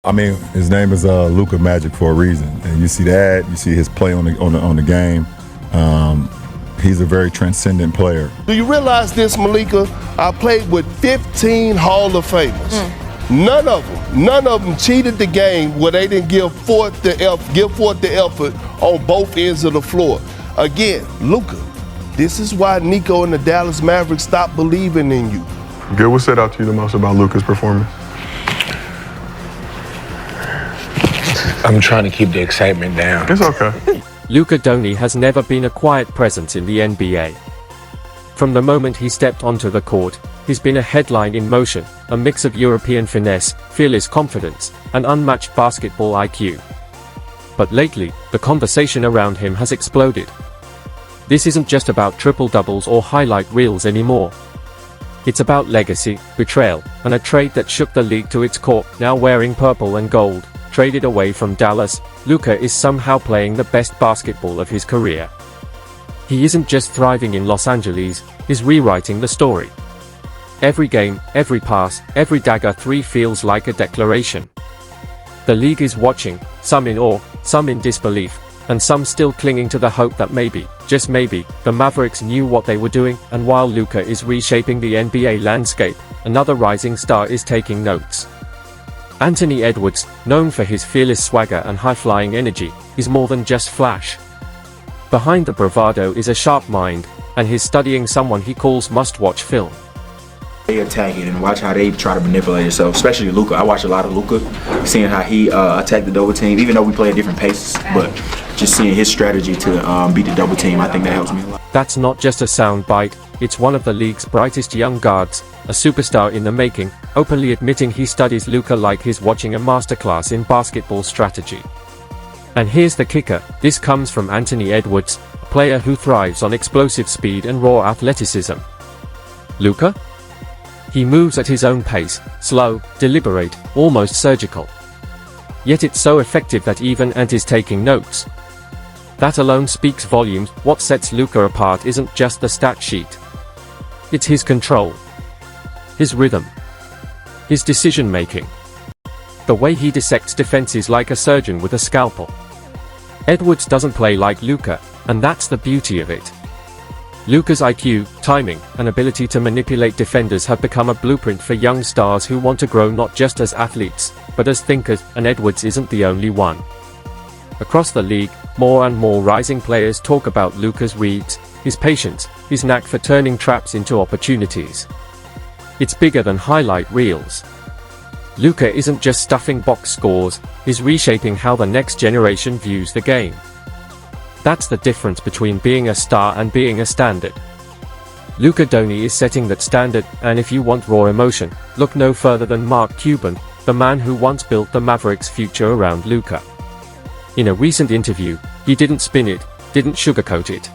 I mean, his name is Luka Magic for a reason, and you see that. You see his play on the game. He's a very transcendent player. Do you realize this, Malika? I played with 15 Hall of Famers. None of them cheated the game where they didn't give forth the effort on both ends of the floor. Again, Luka, this is why Nico and the Dallas Mavericks stopped believing in you. Gil, what stood out to you the most about Luka's performance? I'm trying to keep the excitement down. It's okay. Luka Doncic has never been a quiet presence in the NBA. From the moment he stepped onto the court, he's been a headline in motion, a mix of European finesse, fearless confidence, and unmatched basketball IQ. But lately, the conversation around him has exploded. This isn't just about triple-doubles or highlight reels anymore. It's about legacy, betrayal, and a trade that shook the league to its core. Now wearing purple and gold, traded away from Dallas, Luka is somehow playing the best basketball of his career. He isn't just thriving in Los Angeles, he's rewriting the story. Every game, every pass, every dagger three feels like a declaration. The league is watching, some in awe, some in disbelief, and some still clinging to the hope that maybe, just maybe, the Mavericks knew what they were doing. And while Luka is reshaping the NBA landscape, another rising star is taking notes. Anthony Edwards, known for his fearless swagger and high-flying energy, is more than just flash. Behind the bravado is a sharp mind, and he's studying someone he calls must-watch film. They attack it and watch how they try to manipulate yourself, especially Luka. I watch a lot of Luka, seeing how he attacked the double team, even though we play at different paces, but just seeing his strategy to beat the double team, I think that helps me a lot. That's not just a sound bite, it's one of the league's brightest young guards, a superstar in the making, openly admitting he studies Luka like he's watching a masterclass in basketball strategy. And here's the kicker, this comes from Anthony Edwards, a player who thrives on explosive speed and raw athleticism. Luka? He moves at his own pace, slow, deliberate, almost surgical. Yet it's so effective that even Ant is taking notes. That alone speaks volumes. What sets Luka apart isn't just the stat sheet. It's his control, his rhythm, his decision-making. The way he dissects defenses like a surgeon with a scalpel. Edwards doesn't play like Luka, and that's the beauty of it. Luka's IQ, timing, and ability to manipulate defenders have become a blueprint for young stars who want to grow not just as athletes, but as thinkers, and Edwards isn't the only one. Across the league, more and more rising players talk about Luka's reads, his patience, his knack for turning traps into opportunities. It's bigger than highlight reels. Luka isn't just stuffing box scores, he's reshaping how the next generation views the game. That's the difference between being a star and being a standard. Luka Doncic is setting that standard, and if you want raw emotion, look no further than Mark Cuban, the man who once built the Mavericks' future around Luka. In a recent interview, he didn't spin it, didn't sugarcoat it.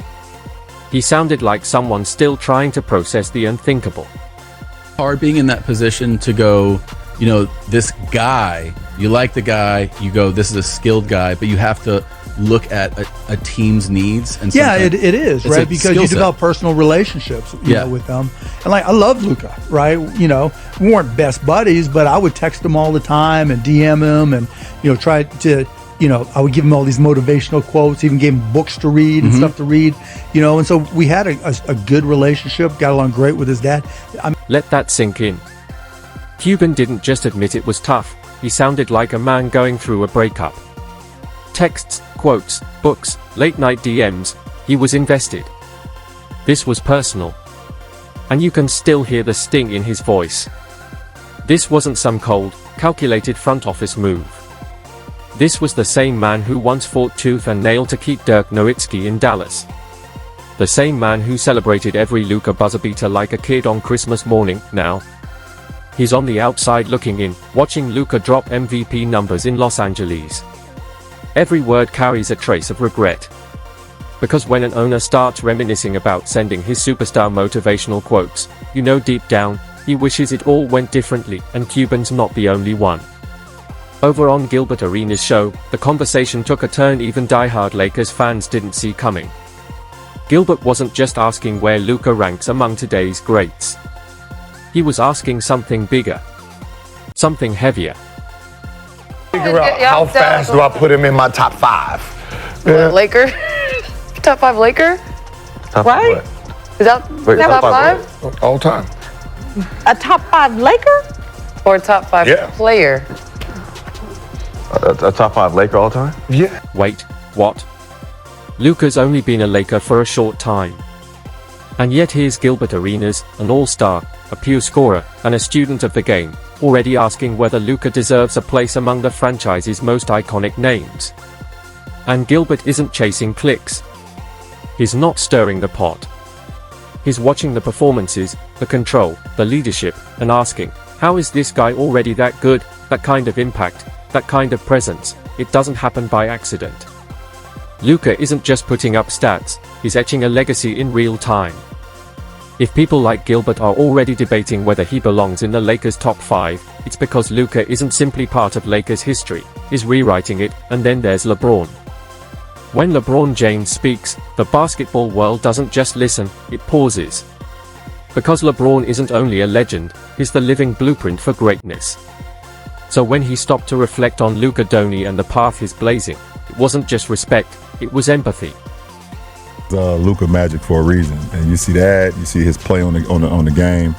He sounded like someone still trying to process the unthinkable. Hard being in that position to go, you know, this guy, you like the guy, you go, this is a skilled guy, but you have to look at a team's needs. And yeah, it is, right? Because you develop personal relationships, you know, with them. And like, I love Luka, right? You know, we weren't best buddies, but I would text him all the time and DM him and, you know, try to, you know, I would give him all these motivational quotes, even gave him books to read and stuff to read, you know, and so we had a good relationship, got along great with his dad. Let that sink in. Cuban didn't just admit it was tough, he sounded like a man going through a breakup. Texts, quotes, books, late-night DMs, he was invested. This was personal. And you can still hear the sting in his voice. This wasn't some cold, calculated front office move. This was the same man who once fought tooth and nail to keep Dirk Nowitzki in Dallas. The same man who celebrated every Luka buzzer beater like a kid on Christmas morning. Now, he's on the outside looking in, watching Luka drop MVP numbers in Los Angeles. Every word carries a trace of regret. Because when an owner starts reminiscing about sending his superstar motivational quotes, you know deep down, he wishes it all went differently, and Cuban's not the only one. Over on Gilbert Arenas' show, the conversation took a turn even diehard Lakers fans didn't see coming. Gilbert wasn't just asking where Luka ranks among today's greats. He was asking something bigger. Something heavier. figure out how fast do I put him in my top 5. Yeah. Laker? Top 5 Laker? Top right? What? Is that top 5? All time. A top 5 Laker? Or top 5 player? A top 5 Laker all time? Yeah. Wait, what? Luka's only been a Laker for a short time. And yet here's Gilbert Arenas, an all-star, a pure scorer, and a student of the game, already asking whether Luka deserves a place among the franchise's most iconic names. And Gilbert isn't chasing clicks. He's not stirring the pot. He's watching the performances, the control, the leadership, and asking, how is this guy already that good, that kind of impact, that kind of presence? It doesn't happen by accident. Luka isn't just putting up stats, he's etching a legacy in real time. If people like Gilbert are already debating whether he belongs in the Lakers' top 5, it's because Luka isn't simply part of Lakers history, he's rewriting it. And then there's LeBron. When LeBron James speaks, the basketball world doesn't just listen, it pauses. Because LeBron isn't only a legend, he's the living blueprint for greatness. So when he stopped to reflect on Luka Doncic and the path he's blazing, it wasn't just respect, it was empathy. Luka magic for a reason, and you see that. You see his play on the game.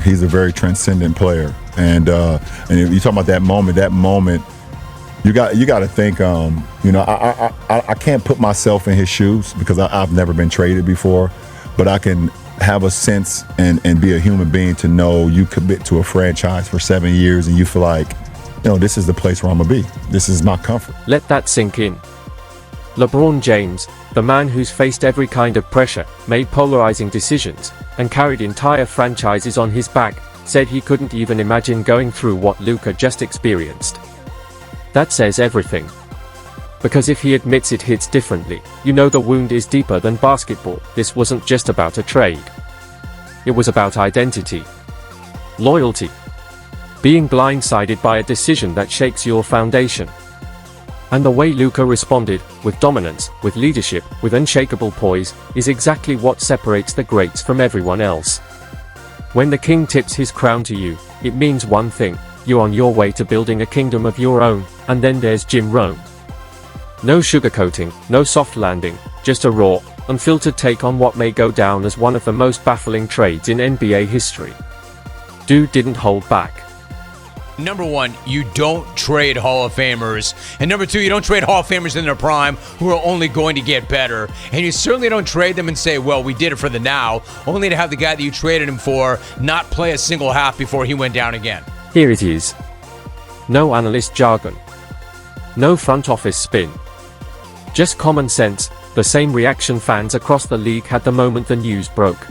He's a very transcendent player, and if you talk about that moment, you got to think. I can't put myself in his shoes because I've never been traded before, but I can have a sense and be a human being to know you commit to a franchise for 7 years and you feel like, this is the place where I'm gonna be. This is my comfort. Let that sink in. LeBron James, the man who's faced every kind of pressure, made polarizing decisions, and carried entire franchises on his back, said he couldn't even imagine going through what Luka just experienced. That says everything. Because if he admits it hits differently, the wound is deeper than basketball. This wasn't just about a trade. It was about identity. Loyalty. Being blindsided by a decision that shakes your foundation. And the way Luka responded, with dominance, with leadership, with unshakable poise, is exactly what separates the greats from everyone else. When the king tips his crown to you, it means one thing: you're on your way to building a kingdom of your own. And then there's Jim Rome. No sugarcoating, no soft landing, just a raw, unfiltered take on what may go down as one of the most baffling trades in NBA history. Dude didn't hold back. Number one, you don't trade Hall of Famers. And number two, you don't trade Hall of Famers in their prime who are only going to get better. And you certainly don't trade them and say, well, we did it for the now, only to have the guy that you traded him for not play a single half before he went down again. Here it is. No analyst jargon. No front office spin. Just common sense, the same reaction fans across the league had the moment the news broke.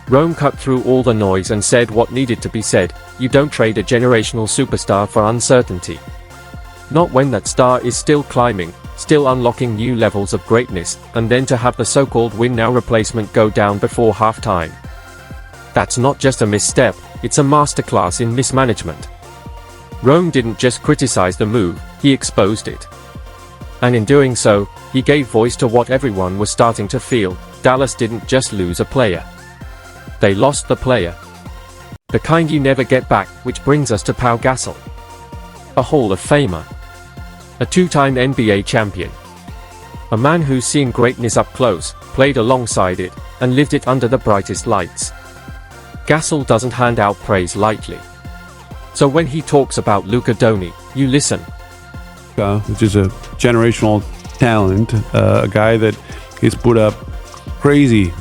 Rome cut through all the noise and said what needed to be said: you don't trade a generational superstar for uncertainty. Not when that star is still climbing, still unlocking new levels of greatness, and then to have the so-called win-now replacement go down before halftime. That's not just a misstep, it's a masterclass in mismanagement. Rome didn't just criticize the move, he exposed it. And in doing so, he gave voice to what everyone was starting to feel: Dallas didn't just lose a player. They lost the player. The kind you never get back, which brings us to Pau Gasol. A Hall of Famer. A two-time NBA champion. A man who's seen greatness up close, played alongside it, and lived it under the brightest lights. Gasol doesn't hand out praise lightly. So when he talks about Luka Doncic, you listen. Which is a generational talent, a guy that he's put up crazy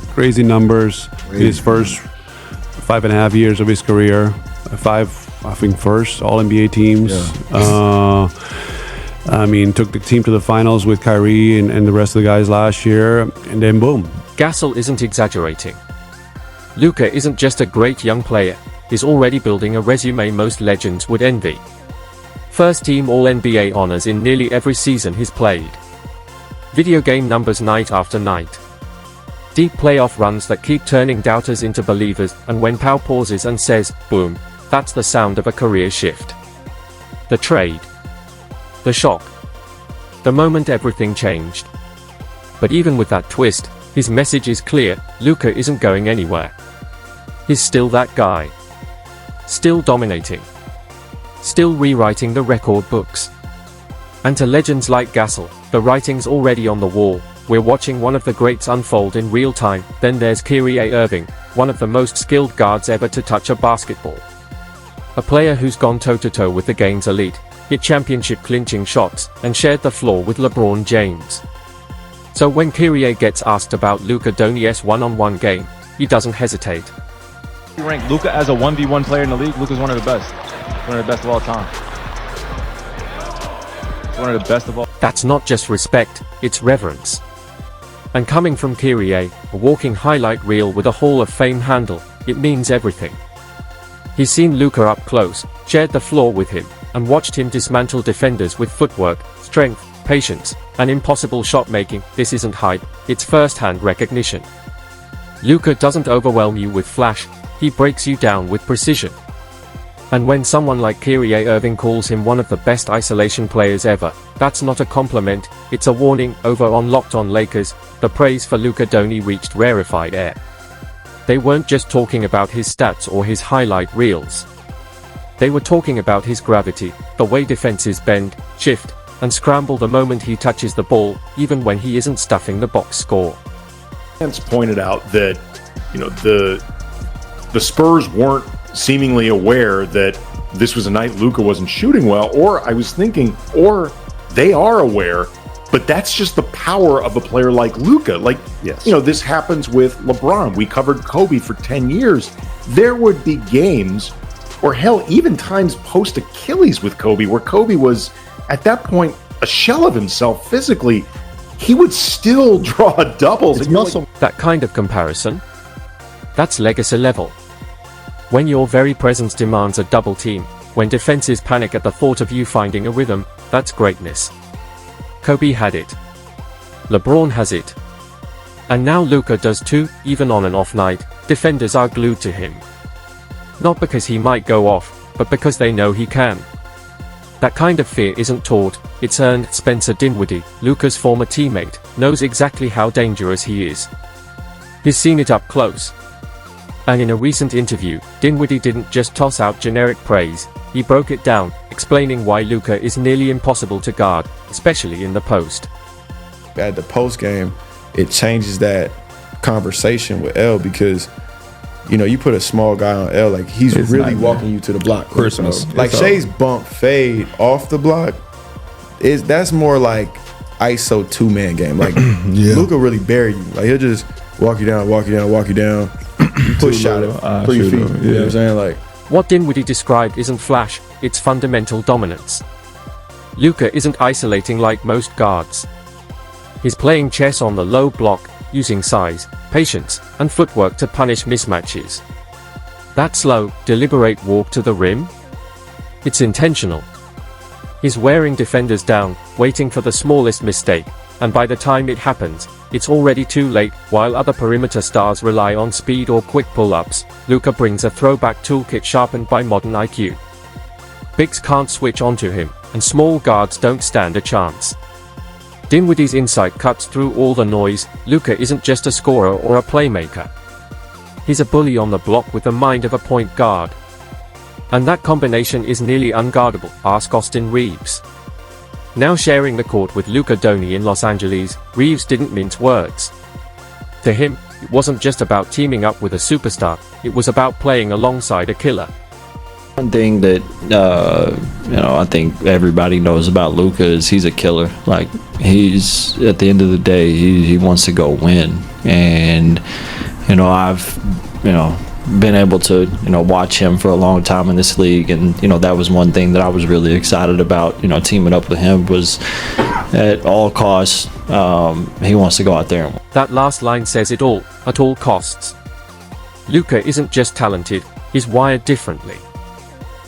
numbers in his first 5.5 years of his career. First all NBA teams. Yeah. Took the team to the finals with Kyrie and the rest of the guys last year, and then boom. Gasol isn't exaggerating. Luka isn't just a great young player, he's already building a resume most legends would envy. First team All-NBA honors in nearly every season he's played. Video game numbers night after night. Deep playoff runs that keep turning doubters into believers, and when Pau pauses and says, boom, that's the sound of a career shift. The trade. The shock. The moment everything changed. But even with that twist, his message is clear: Luka isn't going anywhere. He's still that guy. Still dominating. still rewriting the record books. And to legends like Gasol, the writing's already on the wall. We're watching one of the greats unfold in real time. Then there's Kyrie Irving, one of the most skilled guards ever to touch a basketball. A player who's gone toe-to-toe with the game's elite, hit championship-clinching shots, and shared the floor with LeBron James. So when Kyrie gets asked about Luka Doncic's one-on-one game, he doesn't hesitate. You rank Luka as a 1v1 player in the league. Luka's one of the best. One of the best of all time. One of the best of all. That's not just respect, it's reverence. And coming from Kyrie, a walking highlight reel with a Hall of Fame handle, it means everything. He's seen Luka up close, shared the floor with him, and watched him dismantle defenders with footwork, strength, patience, and impossible shot making. This isn't hype, it's first-hand recognition. Luka doesn't overwhelm you with flash, he breaks you down with precision. And when someone like Kyrie Irving calls him one of the best isolation players ever, that's not a compliment, it's a warning. Over on Locked On Lakers, the praise for Luka Doncic reached rarefied air. They weren't just talking about his stats or his highlight reels. They were talking about his gravity, the way defenses bend, shift, and scramble the moment he touches the ball, even when he isn't stuffing the box score. Fans pointed out that, the Spurs weren't seemingly aware that this was a night Luka wasn't shooting well, or I was thinking, or they are aware, but that's just the power of a player like Luka. This happens with LeBron. We covered Kobe for 10 years. There would be games, or hell, even times post-Achilles with Kobe, where Kobe was, at that point, a shell of himself physically. He would still draw doubles. That kind of comparison? That's legacy level. When your very presence demands a double team, when defenses panic at the thought of you finding a rhythm, that's greatness. Kobe had it. LeBron has it. And now Luka does too. Even on an off night, defenders are glued to him. Not because he might go off, but because they know he can. That kind of fear isn't taught, it's earned. Spencer Dinwiddie, Luka's former teammate, knows exactly how dangerous he is. He's seen it up close. And in a recent interview, Dinwiddie didn't just toss out generic praise, he broke it down, explaining why Luka is nearly impossible to guard, especially in the post. At the post game, it changes that conversation with L because, you put a small guy on L, like he's really walking you to the block. Christmas. Like Shay's bump fade off the block, that's more like ISO two-man game. Like Luka really bury you. Like he'll just walk you down, push shot it, 3 feet. You know what I'm saying? What Dinwiddie described isn't flash, it's fundamental dominance. Luka isn't isolating like most guards. He's playing chess on the low block, using size, patience, and footwork to punish mismatches. That slow, deliberate walk to the rim? It's intentional. He's wearing defenders down, waiting for the smallest mistake, and by the time it happens, it's already too late. While other perimeter stars rely on speed or quick pull-ups, Luka brings a throwback toolkit sharpened by modern IQ. Bigs can't switch onto him, and small guards don't stand a chance. Dinwiddie's insight cuts through all the noise. Luka isn't just a scorer or a playmaker. He's a bully on the block with the mind of a point guard. And that combination is nearly unguardable, ask Austin Reeves. Now sharing the court with Luka Doncic in Los Angeles, Reeves didn't mince words. To him, it wasn't just about teaming up with a superstar, it was about playing alongside a killer. One thing that I think everybody knows about Luka is he's a killer. Like he's at the end of the day, he wants to go win, and I've been able to watch him for a long time in this league, and that was one thing that I was really excited about. Teaming up with him was at all costs. He wants to go out there and win. That last line says it all. At all costs. Luka isn't just talented, he's wired differently.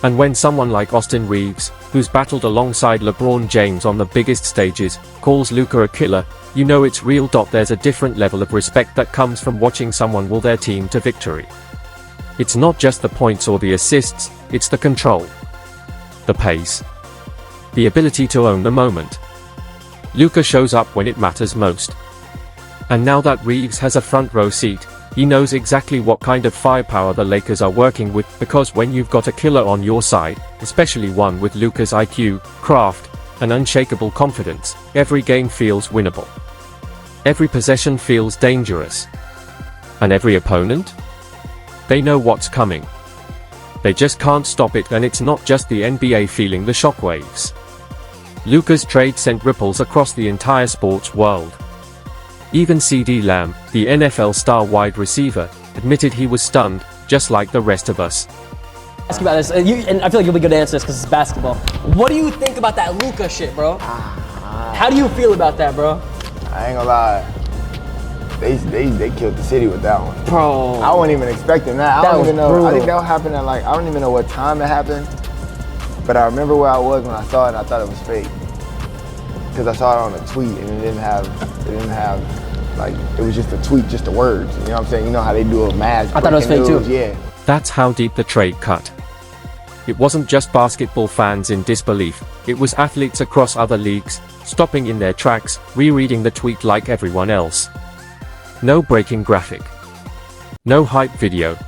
And when someone like Austin Reeves, who's battled alongside LeBron James on the biggest stages, calls Luka a killer, you know it's real. There's a different level of respect that comes from watching someone will their team to victory. It's not just the points or the assists, it's the control, the pace, the ability to own the moment. Luka shows up when it matters most. And now that Reeves has a front row seat, He knows exactly what kind of firepower the Lakers are working with, because when you've got a killer on your side, especially one with Luka's IQ, craft, and unshakable confidence, every game feels winnable. Every possession feels dangerous. And every opponent? They know what's coming. They just can't stop it, and it's not just the NBA feeling the shockwaves. Luka's trade sent ripples across the entire sports world. Even CD Lamb, the NFL star wide receiver, admitted he was stunned, just like the rest of us. Ask you about this, and I feel like you'll be good to answer this because it's basketball. What do you think about that Luka shit, bro? How do you feel about that, bro? I ain't gonna lie. They killed the city with that one. Bro. I wasn't even expecting that. I don't even know. Brutal. I think that happened at I don't even know what time it happened. But I remember where I was when I saw it and I thought it was fake. Because I saw it on a tweet and it didn't have, it was just a tweet, just the words. You know what I'm saying? You know how they do a mass. I thought it was fake too. Yeah. That's how deep the trade cut. It wasn't just basketball fans in disbelief, it was athletes across other leagues, stopping in their tracks, rereading the tweet like everyone else. No breaking graphic. No hype video.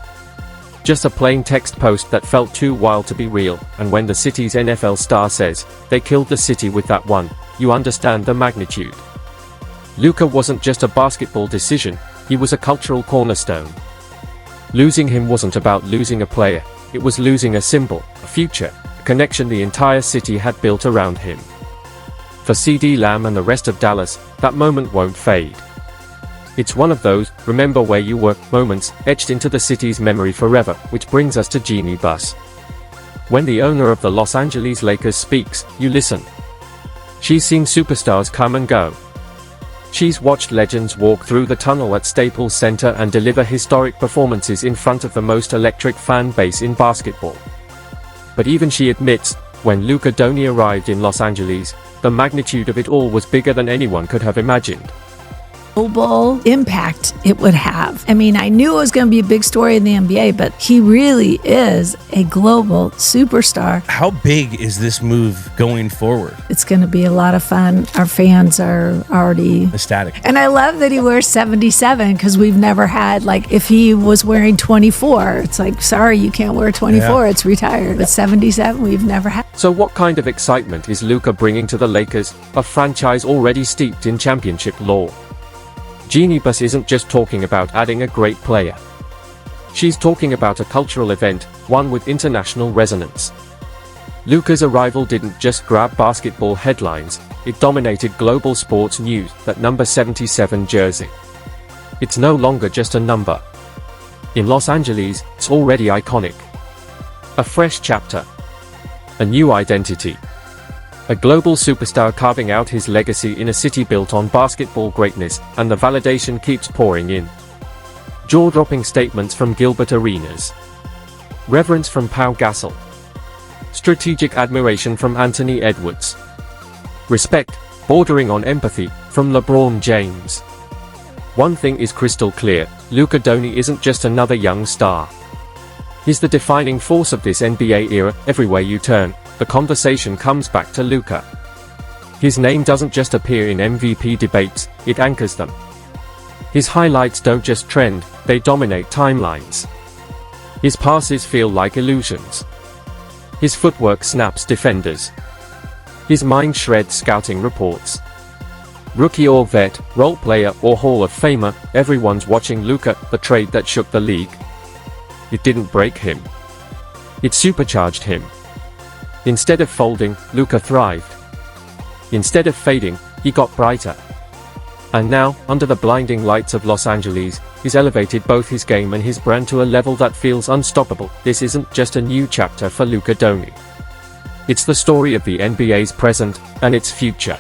Just a plain text post that felt too wild to be real, and when the city's NFL star says, they killed the city with that one, you understand the magnitude. Luka wasn't just a basketball decision, he was a cultural cornerstone. Losing him wasn't about losing a player, it was losing a symbol, a future, a connection the entire city had built around him. For CD Lamb and the rest of Dallas, that moment won't fade. It's one of those, remember where you were, moments, etched into the city's memory forever, which brings us to Jeannie Buss. When the owner of the Los Angeles Lakers speaks, you listen. She's seen superstars come and go. She's watched legends walk through the tunnel at Staples Center and deliver historic performances in front of the most electric fan base in basketball. But even she admits, when Luka Doncic arrived in Los Angeles, the magnitude of it all was bigger than anyone could have imagined. Global impact it would have. I mean, I knew it was going to be a big story in the NBA, but he really is a global superstar. How big is this move going forward? It's going to be a lot of fun. Our fans are already ecstatic. And I love that he wears 77 because we've never had, if he was wearing 24, it's like, sorry, you can't wear 24, it's retired. But 77, we've never had. So what kind of excitement is Luka bringing to the Lakers, a franchise already steeped in championship lore? Jeannie Buss isn't just talking about adding a great player. She's talking about a cultural event, one with international resonance. Luka's arrival didn't just grab basketball headlines, it dominated global sports news, that number 77 jersey. It's no longer just a number. In Los Angeles, it's already iconic. A fresh chapter. A new identity. A global superstar carving out his legacy in a city built on basketball greatness, and the validation keeps pouring in. Jaw-dropping statements from Gilbert Arenas. Reverence from Pau Gasol. Strategic admiration from Anthony Edwards. Respect, bordering on empathy, from LeBron James. One thing is crystal clear, Luka Doncic isn't just another young star. He's the defining force of this NBA era. Everywhere you turn, the conversation comes back to Luka. His name doesn't just appear in MVP debates, it anchors them. His highlights don't just trend, they dominate timelines. His passes feel like illusions. His footwork snaps defenders. His mind shreds scouting reports. Rookie or vet, role player or Hall of Famer, everyone's watching Luka, the trade that shook the league. It didn't break him. It supercharged him. Instead of folding, Luka thrived. Instead of fading, he got brighter. And now, under the blinding lights of Los Angeles, he's elevated both his game and his brand to a level that feels unstoppable. This isn't just a new chapter for Luka Doncic. It's the story of the NBA's present and its future.